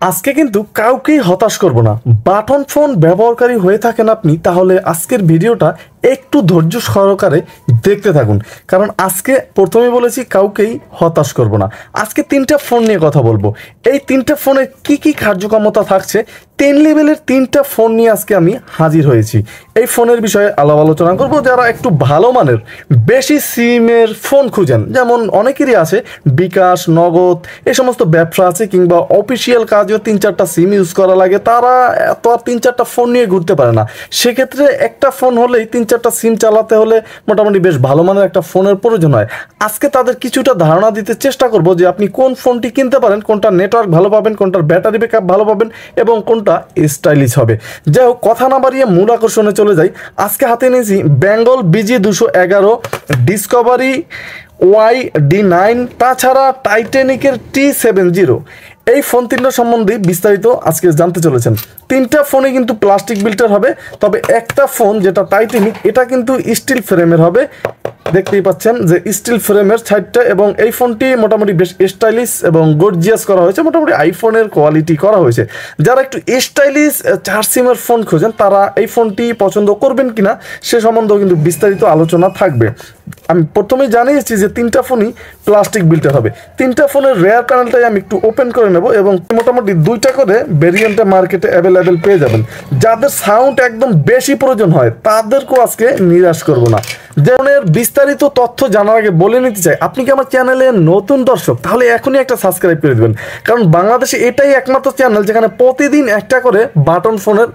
আজকে কিন্তু কাউকেই হতাশ করব না। বাটন ফোন ব্যবহারকারী হয়ে থাকেন আপনি, তাহলে আজকের ভিডিওটা একটু ধৈর্য সহকারে দেখতে থাকুন, কারণ আজকে প্রথমে বলেছি কাউকেই হতাশ করব না। আজকে তিনটা ফোন নিয়ে কথা বলবো। এই তিনটা ফোনের কি কি কার্যক্ষমতা থাকছে, 10 লেভেলের তিনটা ফোন নিয়ে আজকে আমি হাজির হয়েছি। এই ফোনের বিষয়ে আলাপ আলোচনা করব। যারা একটু ভালো মানের বেশি সিমের ফোন খুঁজেন, যেমন অনেকেরই আছে বিকাশ, নগদ, এই সমস্ত ব্যবসা আছে, কিংবা অফিসিয়াল কাজেও 3-4টা সিম ইউজ করা লাগে, তারা তো আর 3-4টা ফোন নিয়ে ঘুরতে পারে না। সেক্ষেত্রে একটা ফোন হলেই 3-4টা সিম চালাতে হলে মোটামুটি বেশ ভালো মানের একটা ফোনের প্রয়োজন হয়। আজকে তাদের কিছুটা ধারণা দিতে চেষ্টা করব যে আপনি কোন ফোনটি কিনতে পারেন, কোনটা নেটওয়ার্ক ভালো পাবেন, কোনটার ব্যাটারি ব্যাকআপ ভালো পাবেন এবং কোনটা স্টাইলিশ হবে। যাই হোক, কথা না বাড়িয়ে মূল আকর্ষণে চলে যাই। আজকে হাতে নিয়েছি বেঙ্গল BG211, ডিসকভারি YD9, তাছাড়া টাইটানিকের T70। এই ফোন তিনটা সম্বন্ধে বিস্তারিত আজকে জানতে চলেছেন। তিনটা ফোনে কিন্তু প্লাস্টিক বিল্টার হবে, তবে একটা ফোন যেটা টাইটানিক, এটা কিন্তু স্টিল ফ্রেমের হবে। দেখতেই পাচ্ছেন যে স্টিল ফ্রেমের সাইডটা, এবং এই ফোনটি মোটামুটি বেশ স্টাইলিশ এবং গর্জিয়াস করা হয়েছে, মোটামুটি আইফোনের কোয়ালিটি করা হয়েছে। যারা একটু স্টাইলিশ 4 সিমের ফোন খোঁজেন, তারা এই ফোনটি পছন্দ করবেন কিনা সে সম্বন্ধেও কিন্তু বিস্তারিত আলোচনা থাকবে। আমি প্রথমেই জানিয়েছি যে তিনটা ফোনই প্লাস্টিক বিল্টার হবে। তিনটা ফোনের রেয়ার প্যানেলটাই আমি একটু ওপেন করে নেব, এবং মোটামুটি 2টা করে ভেরিয়েন্টে মার্কেটে অ্যাভেলেবেল পেয়ে যাবেন। যাদের সাউন্ড একদম বেশি প্রয়োজন হয় তাদেরকেও আজকে নিরাশ করব না। যেমনের বিস্তারিত তথ্য জানার আগে বলে নিতে চাই, আপনি কি আমার চ্যানেলে নতুন দর্শক, তাহলে এখনই একটা সাবস্ক্রাইব করে দেবেন, কারণ বাংলাদেশে এটাই একমাত্র চ্যানেল যেখানে প্রতিদিন একটা করে বাটন ফোনের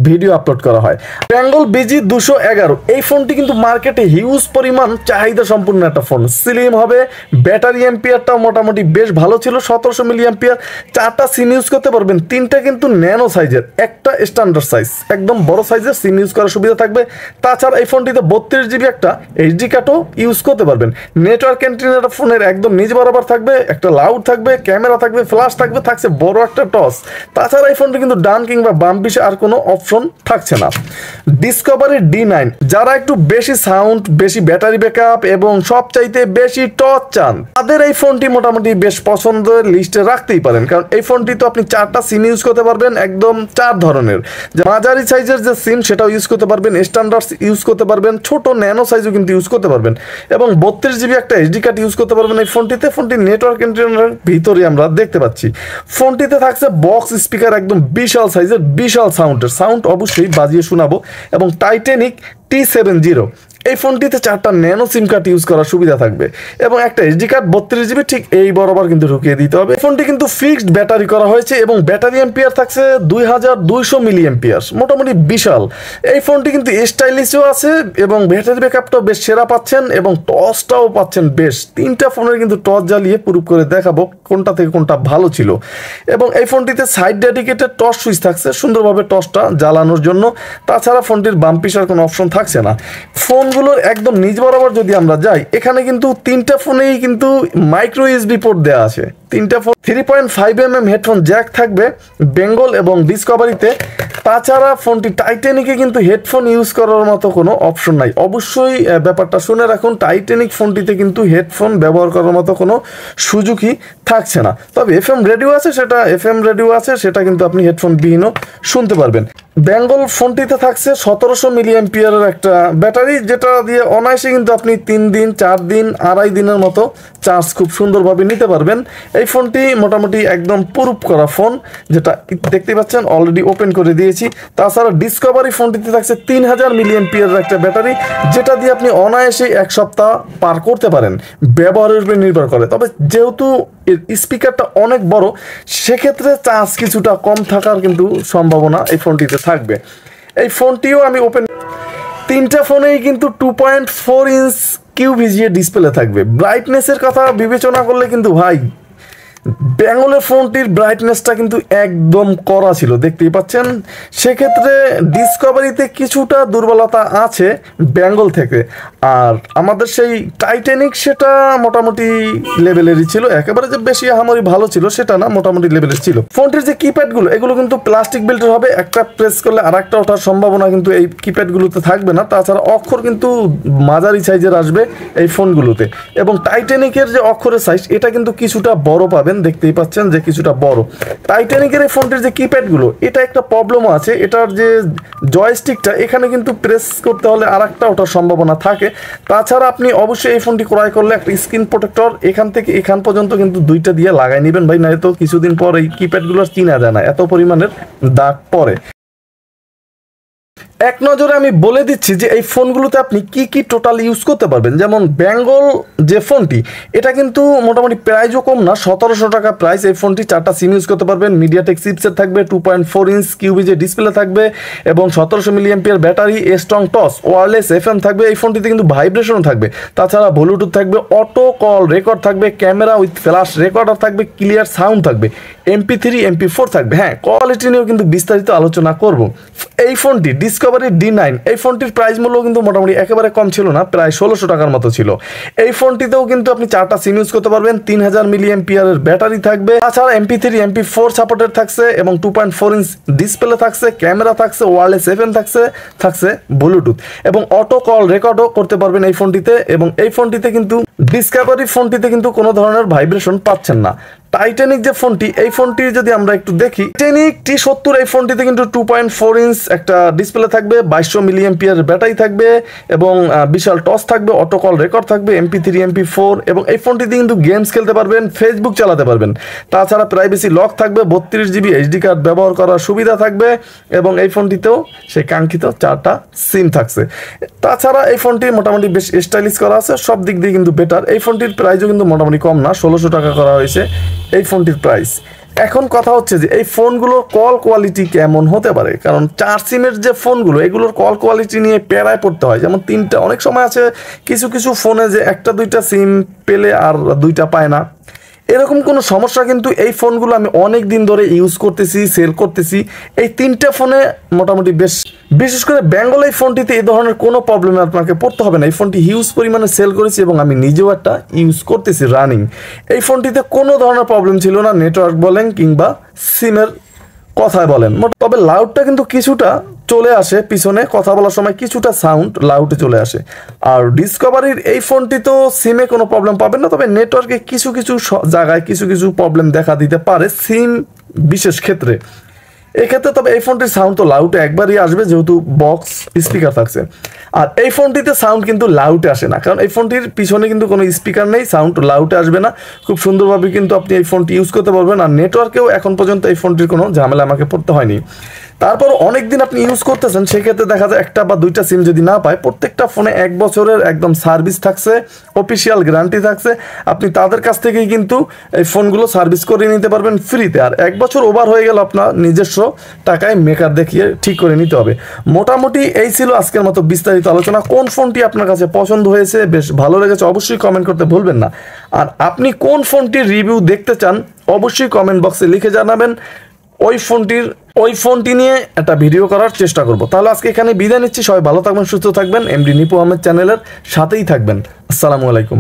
ভিডিও আপলোড করা হয়। বেঙ্গল BG211, এই ফোনটি কিন্তু মার্কেটে হিউজ পরিমাণ চাহিদা সম্পূর্ণ একটা ফোন। স্লিম হবে, ব্যাটারি এম্পিয়ারটাও মোটামুটি বেশ ভালো ছিল, 1700 মিলি এম্পিয়ার। 4টা সিম ইউজ করতে পারবেন, 3টা কিন্তু ন্যানো সাইজের, একটা স্ট্যান্ডার্ড সাইজ, একদম বড় সাইজের সিম ইউজ করার সুবিধা থাকবে। তাছাড়া এই ফোনটিতে 32GB একটা HD কার্ডও ইউজ করতে পারবেন। নেটওয়ার্ক অ্যান্টেনা ফোনের একদম নিজ বরাবর থাকবে, একটা লাউড থাকবে, ক্যামেরা থাকবে, ফ্ল্যাশ থাকবে, থাকছে বড় একটা টস। তাছাড়া এই ফোনটি কিন্তু ডান কিংবা বাম পিছে আর কোনো অপশন থাকছে না। ডিসকভারি D9, যারা একটু বেশি সাউন্ড, বেশি ব্যাটারি ব্যাকআপ এবং সবচাইতে বেশি টচ চান, তাদের এই ফোনটি মোটামুটি বেশ পছন্দের লিস্টে রাখতেই পারেন, কারণ এই ফোনটি তো আপনি 4টা সিম ইউজ করতে পারবেন, একদম 4 ধরনের। মাঝারি সাইজের যে সিম সেটাও ইউজ করতে পারবেন, স্ট্যান্ডার্ড ইউজ করতে পারবেন, ছোট ন্যানো সাইজও কিন্তু ইউজ করতে পারবেন, এবং 32GB একটা HD কার্ড ইউজ করতে পারবেন এই ফোনটিতে। ফোনটি নেটওয়ার্ক এন্টেনার ভিতরে আমরা দেখতে পাচ্ছি। ফোনটিতে থাকছে বক্স স্পিকার, একদম বিশাল সাইজের, বিশাল সাউন্ডের, সাউন্ড অবশ্যই বাজিয়ে শোনাবো, এবং টাইটানিক T70। এই ফোনটিতে 4টা ন্যানো সিম কার্ড ইউজ করার সুবিধা থাকবে, এবং একটা SD কার্ড 32GB ঠিক এই বরাবর কিন্তু ঢুকিয়ে দিতে হবে। ফোনটি কিন্তু ফিক্সড ব্যাটারি করা হয়েছে, এবং ব্যাটারি এম্পিয়ার থাকছে 2200 মিলি এম্পিয়ার, মোটামুটি বিশাল। এই ফোনটি কিন্তু স্টাইলিশও আছে, এবং ব্যাটারি ব্যাকআপটাও বেশ সেরা পাচ্ছেন, এবং টসটাও পাচ্ছেন বেশ। 3টা ফোনের কিন্তু টস জ্বালিয়ে প্রুফ করে দেখাবো কোনটা থেকে কোনটা ভালো ছিল। এবং এই ফোনটিতে সাইড ডেডিকেটেড টস সুইচ থাকছে সুন্দরভাবে টসটা জ্বালানোর জন্য। তাছাড়া ফোনটির বাম পিছার কোনো অপশন থাকছে না। ফোনগুলোর একদম নিজ বরাবর যদি আমরা যাই, এখানে কিন্তু 3টা ফোনেই কিন্তু মাইক্রো USB পোর্ট দেওয়া আছে। 3টা ফোন 3.5mm হেডফোন জ্যাক থাকবে বেঙ্গল এবং ডিসকভারিতে। তাছাড়া ফোনটি টাইটানিকে কিন্তু হেডফোন ইউজ করার মতো কোনো অপশন নাই। অবশ্যই ব্যাপারটা শুনে রাখুন, টাইটানিক ফোনটিতে কিন্তু হেডফোন ব্যবহার করার মতো কোনো সুযোগই থাকছে না। তবে FM রেডিও আছে, সেটা কিন্তু আপনি হেডফোন বিহীনও শুনতে পারবেন। বেঙ্গল ফোনটিতে থাকছে 1700 মিলি এম্পিয়ারের একটা ব্যাটারি, যেটা দিয়ে অনায়াসে কিন্তু আপনি 3 দিন, 4 দিন, 2.5 দিনের মতো চার্জ খুব সুন্দরভাবে নিতে পারবেন। এই ফোনটি মোটামুটি একদম প্রুফ করা ফোন, যেটা দেখতে পাচ্ছেন অলরেডি ওপেন করে দিয়েছি। তাছাড়া ডিসকভারি ফোনটিতে থাকছে 3000 মিলি এম্পিয়ারের একটা ব্যাটারি, যেটা দিয়ে আপনি অনায়াসে 1 সপ্তাহ পার করতে পারেন, ব্যবহারের উপর নির্ভর করে। তবে যেহেতু এর স্পিকারটা অনেক বড়, সেক্ষেত্রে চার্জ কিছুটা কম থাকার কিন্তু সম্ভাবনা এই ফোনটিতে থাকবে। এই ফোনটিও আমি ওপেন, 3টা ফোনেই কিন্তু 2.4 ইঞ্চ QVGA ডিসপ্লে থাকবে। ব্রাইটনেসের কথা বিবেচনা করলে কিন্তু ভাই, বেঙ্গলের ফোনটির ব্রাইটনেসটা কিন্তু একদম কড়া ছিল, দেখতেই পাচ্ছেন। সেক্ষেত্রে ডিসকভারিতে কিছুটা দুর্বলতা আছে বেঙ্গল থেকে, আর আমাদের সেই টাইটানিক সেটা মোটামুটি লেভেলেরই ছিল, একেবারে যে বেশি আহামরি ভালো ছিল সেটা না, মোটামুটি লেভেলের ছিল। ফোনটির যে কিপ্যাডগুলো, এগুলো কিন্তু প্লাস্টিক বিল্টের হবে, একটা প্রেস করলে আর একটা ওঠার সম্ভাবনা কিন্তু এই কিপ্যাডগুলোতে থাকবে না। তাছাড়া অক্ষর কিন্তু মাঝারি সাইজের আসবে এই ফোনগুলোতে, এবং টাইটানিকের যে অক্ষরের সাইজ, এটা কিন্তু কিছুটা বড় পাবেন। পাবেন, দেখতেই পাচ্ছেন যে কিছুটা বড়। টাইটানিকের এই ফোনটির যে কিপ্যাডগুলো, এটা একটা প্রবলেমও আছে, এটার যে জয়স্টিকটা এখানে কিন্তু প্রেস করতে হলে আর একটা ওঠার সম্ভাবনা থাকে। তাছাড়া আপনি অবশ্যই এই ফোনটি ক্রয় করলে একটা স্ক্রিন প্রোটেক্টর এখান থেকে এখান পর্যন্ত কিন্তু দুইটা দিয়ে লাগাই নেবেন ভাই, নয়তো কিছুদিন পর এই কিপ্যাডগুলো চিনা যায় না, এত পরিমাণের দাগ পড়ে। এক নজরে আমি বলে দিচ্ছি যে এই ফোনগুলোতে আপনি কি কি টোটাল ইউজ করতে পারবেন। যেমন বেঙ্গল যে ফোনটি, এটা কিন্তু মোটামুটি প্রাইসও কম না, 1700 টাকা প্রাইস। এই ফোনটি 4টা সিম ইউজ করতে পারবেন, মিডিয়াটেক চিপসেট থাকবে, 2.4 ইঞ্চ কিউবিজে ডিসপ্লে থাকবে এবং 1700 milliampere battery, strong toss wireless FM থাকবে। এই ফোনটিতে কিন্তু ভাইব্রেশনও থাকবে, তাছাড়া ব্লুটুথ থাকবে, অটো কল রেকর্ড থাকবে, ক্যামেরা উইথ ফ্ল্যাশ রেকর্ডার থাকবে, ক্লিয়ার সাউন্ড থাকবে, MP3 MP4 থাকবে। হ্যাঁ, কোয়ালিটি নিয়েও কিন্তু বিস্তারিত আলোচনা করব। এই ফোনটি ডিসকভারি D9, এই ফোনটির প্রাইস মূল্য কিন্তু মোটামুটি একেবারে কম ছিল না, প্রায় 1600 টাকার মতো ছিল। এই ফোনটিতেও কিন্তু আপনি 4টা সিম ইউজ করতে পারবেন, 3000 মিলিঅ্যাম্পিয়ারের ব্যাটারি থাকবে, তাছাড়া MP3 MP4 সাপোর্টেড থাকছে এবং 2.4 ইঞ্চ ডিসপ্লে থাকছে, ক্যামেরা থাকছে, ওয়্যারলেস FM থাকছে ব্লুটুথ এবং অটো কল রেকর্ডও করতে পারবেন এই ফোনটিতে। এবং এই ফোনটিতে কিন্তু ডিসকভারি ফোনটিতে কিন্তু কোনো ধরনের ভাইব্রেশন পাচ্ছেন না। টাইটানিক যে ফোনটি, এই ফোনটি যদি আমরা একটু দেখি, টাইটানিক T70, এই ফোনটিতে কিন্তু 2.4 ইঞ্চ একটা ডিসপ্লে থাকবে, 2200 মিলিঅ্যাম্পিয়ার ব্যাটারি থাকবে এবং বিশাল টস থাকবে, অটো কল রেকর্ড থাকবে, MP3 MP4 এবং এই ফোনটিতে কিন্তু গেমস খেলতে পারবেন, ফেসবুক চালাতে পারবেন। তাছাড়া প্রাইভেসি লক থাকবে, 32 GB HD কার্ড ব্যবহার করার সুবিধা থাকবে এবং এই ফোনটিতেও সেই কাঙ্ক্ষিত 4টা সিম থাকছে। তাছাড়া এই ফোনটি মোটামুটি বেশ স্টাইলিশ করা আছে, সব দিক দিয়ে কিন্তু বেটার। এই ফোনটির প্রাইসও কিন্তু মোটামুটি কম না, 1600 টাকা করা হয়েছে এই ফোনটির প্রাইস। এখন কথা হচ্ছে যে এই ফোনগুলোর কল কোয়ালিটি কেমন হতে পারে, কারণ 4 সিমের যে ফোনগুলো, এগুলোর কল কোয়ালিটি নিয়ে প্যারায় পড়তে হয়। যেমন 3টা, অনেক সময় আছে কিছু কিছু ফোনে যে 1টা 2টা সিম পেলে আর 2টা পায় না, এরকম কোনো সমস্যা কিন্তু এই ফোনগুলো আমি অনেক দিন ধরে ইউজ করতেছি, সেল করতেছি। এই 3টে ফোনে মোটামুটি বিশেষ করে বেঙ্গল এই ফোনটিতে এই ধরনের কোনো প্রবলেমে আপনাকে পড়তে হবে না। এই ফোনটি হিউজ পরিমাণে সেল করেছি এবং আমি নিজেও একটা ইউজ করতেছি রানিং। এই ফোনটিতে কোনো ধরনের প্রবলেম ছিল না, নেটওয়ার্ক বলেন কিংবা সিমের কথায় বলেন। তবে লাউডটা কিন্তু কিছুটা চলে আসে, পিছনে কথা বলার সময় কিছুটা সাউন্ড লাউডে চলে আসে। আর ডিসকভারির এই ফোনটি তো সিমে কোনো প্রবলেম পাবেন না, তবে নেটওয়ার্কে কিছু কিছু জায়গায় কিছু কিছু প্রবলেম দেখা দিতে পারে সিম বিশেষ ক্ষেত্রে। এক্ষেত্রে তবে এই ফোনটির সাউন্ড তো লাউডে একবারই আসবে, যেহেতু বক্স স্পিকার থাকছে। আর এই ফোনটিতে সাউন্ড কিন্তু লাউডে আসে না, কারণ এই ফোনটির পিছনে কিন্তু কোনো স্পিকার নেই, সাউন্ড লাউডে আসবে না। খুব সুন্দরভাবে কিন্তু আপনি এই ফোনটি ইউজ করতে পারবেন। আর নেটওয়ার্কেও এখন পর্যন্ত এই ফোনটির কোনো ঝামেলা আমাকে পড়তে হয়নি। তারপর অনেক দিন আপনি ইউজ করতেছেন, সেক্ষেত্রে দেখা যায় 1টা বা 2টা সিম যদি না পায়, প্রত্যেকটা ফোনে 1 বছরের একদম সার্ভিস থাকছে, অফিসিয়াল গ্যারান্টি থাকছে। আপনি তাদের কাছ থেকেই কিন্তু এই ফোনগুলো সার্ভিস করে নিতে পারবেন ফ্রিতে। আর 1 বছর ওভার হয়ে গেল আপনার নিজস্ব টাকায় মেকার দেখিয়ে ঠিক করে নিতে হবে। মোটামুটি এই ছিল আজকের মতো বিস্তারিত আলোচনা। কোন ফোনটি আপনার কাছে পছন্দ হয়েছে, বেশ ভালো লেগেছে, অবশ্যই কমেন্ট করতে ভুলবেন না। আর আপনি কোন ফোনটির রিভিউ দেখতে চান, অবশ্যই কমেন্ট বক্সে লিখে জানাবেন। ওই ফোনটি নিয়ে একটা ভিডিও করার চেষ্টা করব। তাহলে আজকে এখানে বিদায় নিচ্ছি। সবাই ভালো থাকবেন, সুস্থ থাকবেন, MD নিপু আহমেদ চ্যানেলের সাথেই থাকবেন। আসসালামু আলাইকুম।